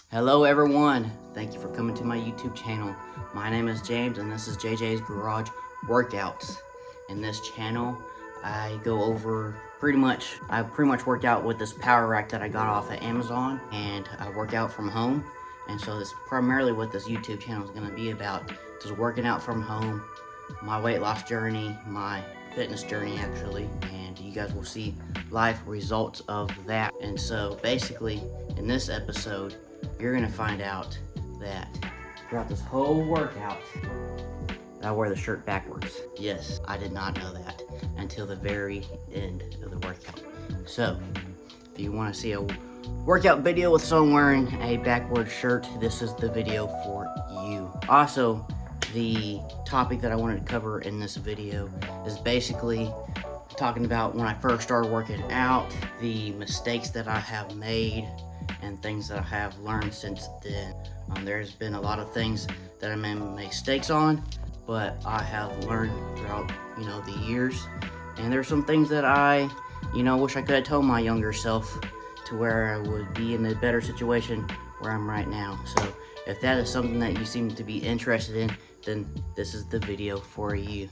Hello everyone, thank you for coming to my YouTube channel. My name is James and this is JJ's Garage Workouts. In this channel, I go over I pretty much work out with this power rack that I got off of Amazon, and I work out from home. And so this is primarily what this YouTube channel is going to be about, just working out from home, my weight loss journey, my fitness journey actually, and you guys will see live results of that. And so basically in this episode, you're gonna find out that throughout this whole workout, I wear the shirt backwards. Yes, I did not know that until the very end of the workout. So, if you wanna see a workout video with someone wearing a backward shirt, this is the video for you. Also, the topic that I wanted to cover in this video is basically talking about when I first started working out, the mistakes that I have made, and things that I have learned since then. There's been a lot of things that I made mistakes on, but I have learned throughout, the years. And there's some things that I, wish I could have told my younger self to where I would be in a better situation where I'm right now. So if that is something that you seem to be interested in, then this is the video for you.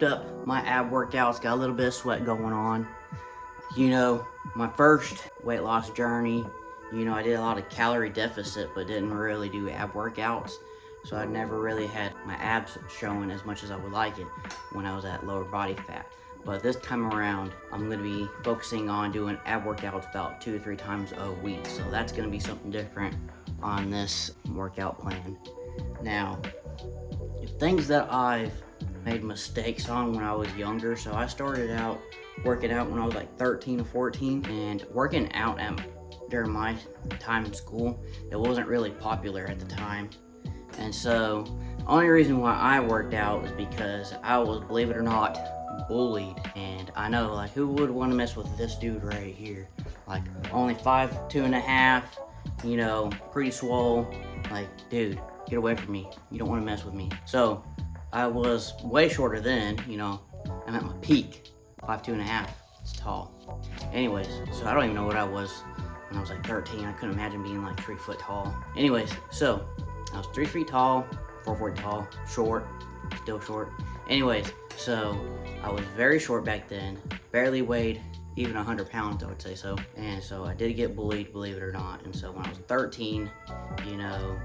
wrapped up my ab workouts, got a little bit of sweat going on. You know, my first weight loss journey, you know, I did a lot of calorie deficit, but didn't really do ab workouts. So I never really had my abs showing as much as I would like it when I was at lower body fat. But this time around, I'm gonna be focusing on doing ab workouts about 2 to 3 times a week. So that's gonna be something different on this workout plan. Now, things that I've made mistakes on when I was younger. So I started out working out when I was like 13 or 14, and working out during my time in school, it wasn't really popular at the time. And so the only reason why I worked out was because I was, believe it or not, bullied. And I know, like, who would want to mess with this dude right here? Like, only 5'2.5", you know, pretty swole. Like, dude, get away from me. You don't want to mess with me. So I was way shorter then, you know, I'm at my peak, 5'2.5", it's tall. Anyways, so I don't even know what I was when I was like 13. I couldn't imagine being like 3 foot tall. Anyways, so I was 3 feet tall, 4 foot tall, short, still short. Anyways, so I was very short back then, barely weighed even 100 pounds, I would say so. And so I did get bullied, believe it or not. And so when I was 13, you know,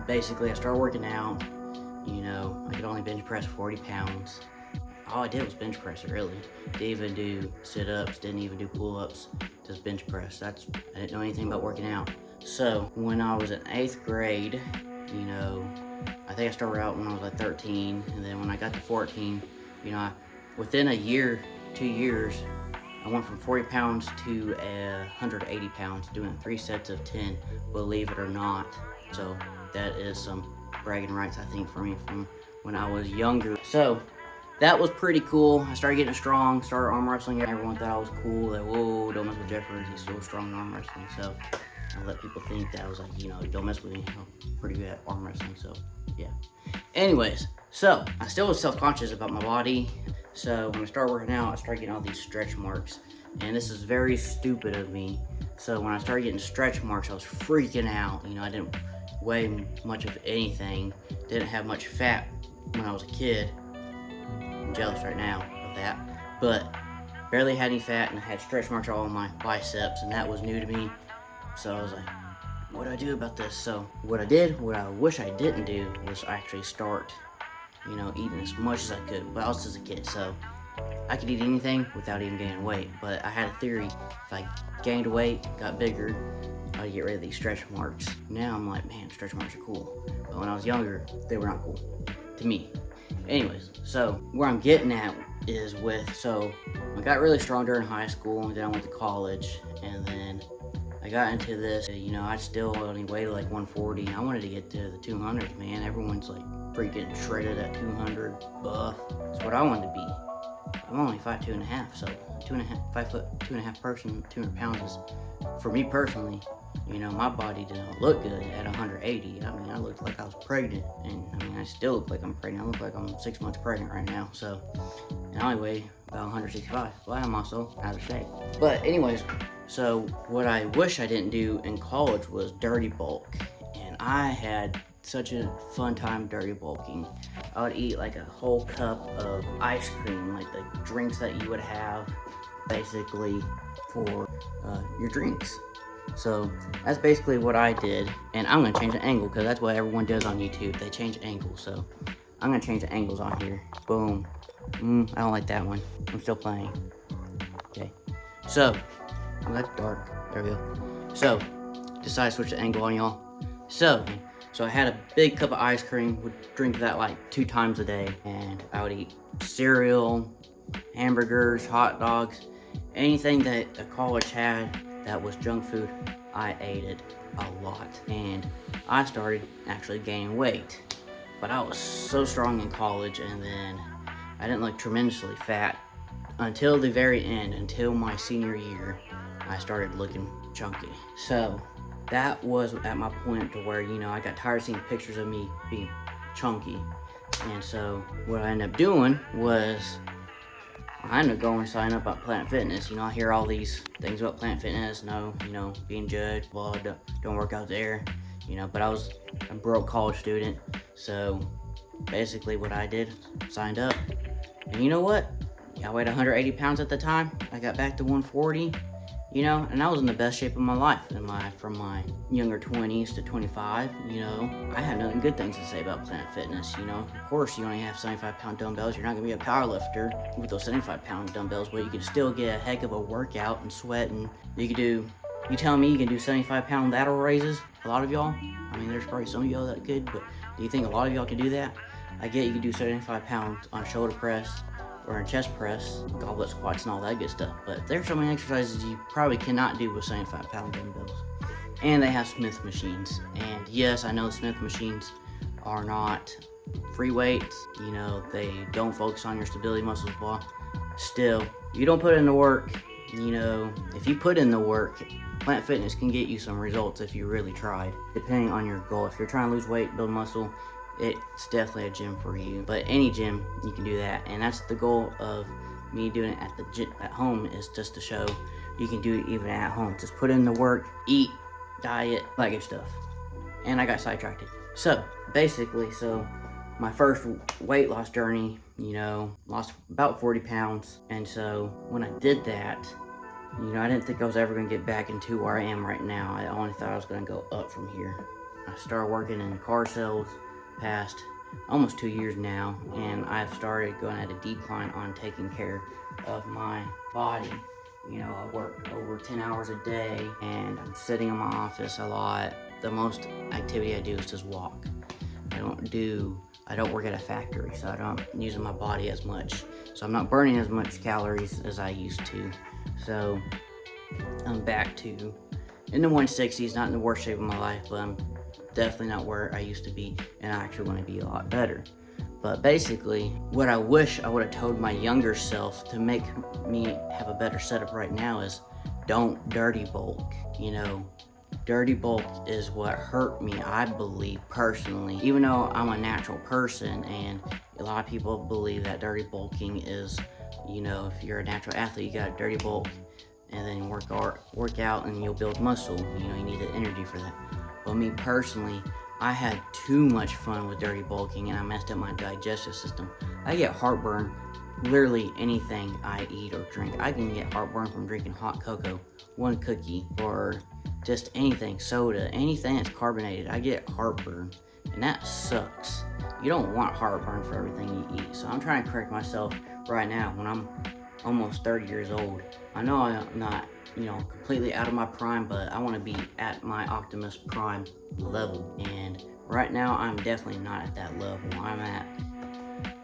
basically I started working out. You know, I could only bench press 40 pounds. All I did was bench press, really. Didn't even do sit-ups, didn't even do pull-ups, just bench press. I didn't know anything about working out. So when I was in 8th grade, you know, I think I started out when I was like 13, and then when I got to 14, you know, within a year, 2 years, I went from 40 pounds to 180 pounds, doing 3 sets of 10, believe it or not. So that is some bragging rights, I think, for me from when I was younger. So that was pretty cool. I started getting strong, started arm wrestling. Everyone thought I was cool, that, whoa, don't mess with Jeffers, he's so strong in arm wrestling. So I let people think that I was like, you know, don't mess with me, I'm pretty good at arm wrestling, so yeah. Anyways, so I still was self-conscious about my body. So when I started working out, I started getting all these stretch marks. And this is very stupid of me. So when I started getting stretch marks, I was freaking out. You know, I didn't weigh much of anything, didn't have much fat when I was a kid. I'm jealous right now of that, but barely had any fat, and I had stretch marks all on my biceps, and that was new to me. So I was like, what do I do about this? So what I wish I didn't do was actually start, you know, eating as much as I could. But I was just a kid, so I could eat anything without even gaining weight. But I had a theory, if I gained weight, got bigger, I'd get rid of these stretch marks. Now I'm like, man, stretch marks are cool. But when I was younger, they were not cool to me. Anyways, so where I'm getting at is so I got really strong during high school, and then I went to college, and then I got into this, you know, I still only weighed like 140. I wanted to get to the 200s, man. Everyone's like freaking shredded at 200, buff. That's what I wanted to be. I'm only 5'2.5", so 5 foot 2.5 person, 200 pounds is, for me personally, you know, my body didn't look good at 180. I mean, I looked like I was pregnant, and I mean, I still look like I'm pregnant. I look like I'm 6 months pregnant right now, so, and I only weigh about 165. Well, I'm also out of shape. But anyways, so what I wish I didn't do in college was dirty bulk, and I had such a fun time dirty bulking. I would eat like a whole cup of ice cream, like the drinks that you would have basically for your drinks. So that's basically what I did, and I'm gonna change the angle because that's what everyone does on YouTube. They change angles, so I'm gonna change the angles on here. Boom. I don't like that one. I'm still playing. Okay. So, oh, that's dark. There we go. So, decided to switch the angle on y'all. So I had a big cup of ice cream, would drink that like 2 times a day, and I would eat cereal, hamburgers, hot dogs, anything that a college had that was junk food, I ate it a lot. And I started actually gaining weight. But I was so strong in college, and then I didn't look tremendously fat until the very end, until my senior year, I started looking chunky. So that was at my point to where, you know, I got tired of seeing pictures of me being chunky. And so what I ended up doing was I ended up going and signing up at Planet Fitness. You know, I hear all these things about Planet Fitness, no, you know, being judged, blah, don't work out there, you know, but I was a broke college student. So basically what I did, signed up, And you know what? I weighed 180 pounds at the time. I got back to 140, you know, and I was in the best shape of my life from my younger 20s to 25, you know. I had nothing good things to say about Planet Fitness, you know. Of course, you only have 75-pound dumbbells. You're not gonna be a power lifter with those 75-pound dumbbells, but you can still get a heck of a workout and sweat, and you tell me you can do 75-pound lateral raises? A lot of y'all? I mean, there's probably some of y'all that could, but do you think a lot of y'all can do that? I get you can do 75 pounds on shoulder press or in chest press, goblet squats and all that good stuff, but there's so many exercises you probably cannot do with 75-pound dumbbells. And they have Smith machines, and yes, I know Smith machines are not free weights, you know, they don't focus on your stability muscles, blah. Still, you don't put in the work, you know, if you put in the work, Planet Fitness can get you some results if you really tried, depending on your goal. If you're trying to lose weight, build muscle, it's definitely a gym for you. But any gym, you can do that, and that's the goal of me doing it at the gym at home, is just to show you can do it even at home. Just put in the work, eat, diet, that good stuff. And I got sidetracked. So basically, my first weight loss journey, you know, lost about 40 pounds, and so when I did that, you know, I didn't think I was ever gonna get back into where I am right now. I only thought I was gonna go up from here. I started working in car sales past almost 2 years now, and I've started going at a decline on taking care of my body. You know, I work over 10 hours a day, and I'm sitting in my office a lot. The most activity I do is just walk. I don't work at a factory, so I don't use my body as much. So I'm not burning as much calories as I used to. So I'm back to in the 160s, not in the worst shape of my life, but I'm definitely not where I used to be, and I actually want to be a lot better. But basically, what I wish I would have told my younger self to make me have a better setup right now is don't dirty bulk. You know, dirty bulk is what hurt me, I believe, personally. Even though I'm a natural person, and a lot of people believe that dirty bulking is, you know, if you're a natural athlete, you got dirty bulk, and then work out and you'll build muscle. You know, you need the energy for that. But me personally, I had too much fun with dirty bulking, and I messed up my digestive system. I get heartburn literally anything I eat or drink. I can get heartburn from drinking hot cocoa, one cookie, or just anything, soda, anything that's carbonated. I get heartburn, and that sucks. You don't want heartburn for everything you eat. So I'm trying to correct myself right now when I'm almost 30 years old. I know I'm not, you know, completely out of my prime, but I want to be at my Optimus Prime level, and right now I'm definitely not at that level. I'm at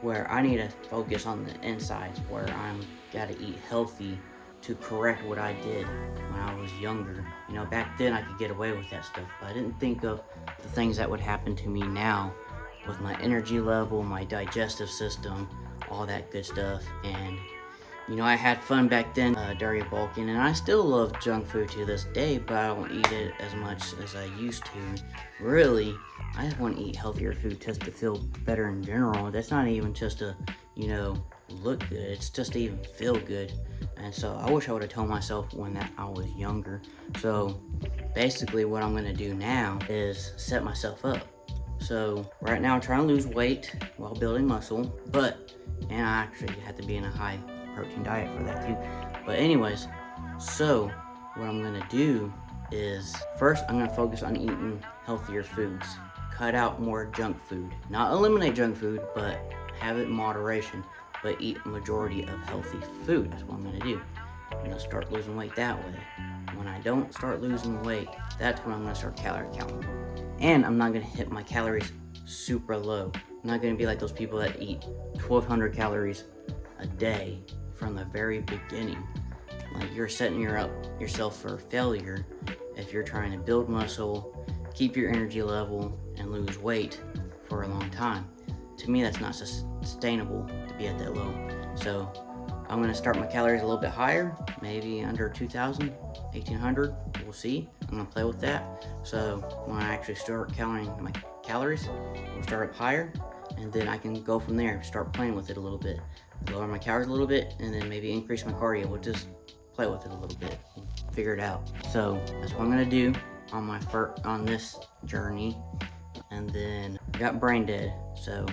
where I need to focus on the insides, where I'm gotta eat healthy to correct what I did when I was younger. You know, back then I could get away with that stuff, but I didn't think of the things that would happen to me now with my energy level, my digestive system, all that good stuff. And you know, I had fun back then, dirty bulking, and I still love junk food to this day, but I don't eat it as much as I used to. Really, I just want to eat healthier food just to feel better in general. That's not even just to, you know, look good. It's just to even feel good. And so I wish I would have told myself when I was younger. So basically what I'm going to do now is set myself up. So right now I'm trying to lose weight while building muscle, and I actually have to be in a high protein diet for that too. But anyways, so what I'm gonna do is first I'm gonna focus on eating healthier foods. Cut out more junk food. Not eliminate junk food, but have it in moderation. But eat a majority of healthy food. That's what I'm gonna do. I'm gonna start losing weight that way. When I don't start losing weight, that's when I'm gonna start calorie counting. And I'm not gonna hit my calories super low. I'm not gonna be like those people that eat 1,200 calories a day from the very beginning. Like, you're setting yourself for failure if you're trying to build muscle, keep your energy level, and lose weight for a long time. To me, that's not sustainable to be at that low. So I'm gonna start my calories a little bit higher, maybe under 2,000, 1,800, we'll see. I'm gonna play with that. So when I actually start counting my calories, we'll start up higher, and then I can go from there, start playing with it a little bit. Lower my calories a little bit, and then maybe increase my cardio. We'll just play with it a little bit, figure it out. So that's what I'm gonna do on this journey. And then I got brain dead, so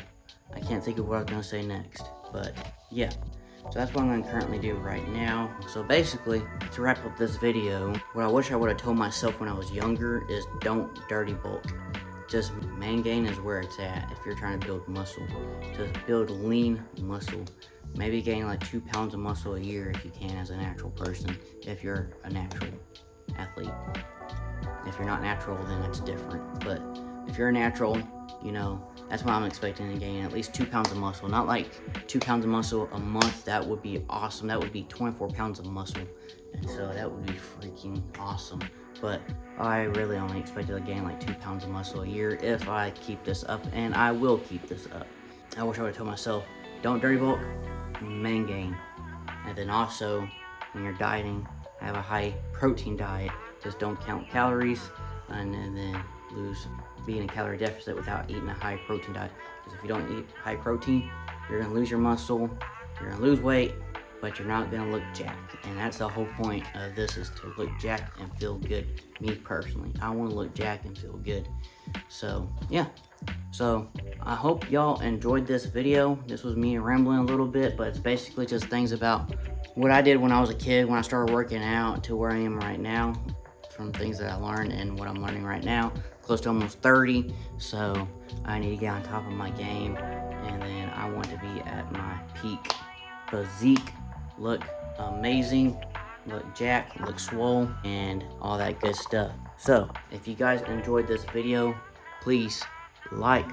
I can't think of what I was gonna say next. But yeah, so that's what I'm going to currently do right now. So basically, to wrap up this video, what I wish I would have told myself when I was younger is don't dirty bulk. Just main gain is where it's at if you're trying to build muscle. Just build lean muscle. Maybe gain like 2 pounds of muscle a year if you can as a natural person, if you're a natural athlete. If you're not natural, then that's different. But if you're a natural, you know, that's what I'm expecting to gain, at least 2 pounds of muscle. Not like 2 pounds of muscle a month. That would be awesome. That would be 24 pounds of muscle. And so that would be freaking awesome. But I really only expected to gain like 2 pounds of muscle a year if I keep this up, and I will keep this up. I wish I would have told myself, don't dirty bulk, main gain. And then also, when you're dieting, have a high protein diet. Just don't count calories, and then be in a calorie deficit without eating a high protein diet. Because if you don't eat high protein, you're gonna lose your muscle, you're gonna lose weight, but you're not gonna look jacked. And that's the whole point of this, is to look jacked and feel good. Me personally, I wanna look jacked and feel good. So yeah, so I hope y'all enjoyed this video. This was me rambling a little bit, but it's basically just things about what I did when I was a kid, when I started working out, to where I am right now, from things that I learned and what I'm learning right now. Close to almost 30, so I need to get on top of my game, and then I want to be at my peak physique, look amazing, look jacked, look swole, and all that good stuff. So if you guys enjoyed this video, please like,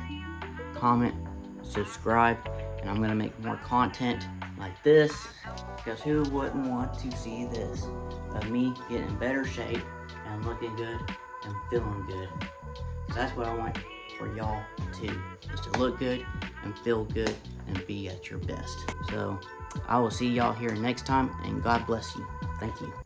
comment, subscribe, and I'm gonna make more content like this, because who wouldn't want to see this of me getting in better shape and looking good and feeling good? Because that's what I want for y'all too, is to look good and feel good and be at your best. So I will see y'all here next time, and God bless you. Thank you.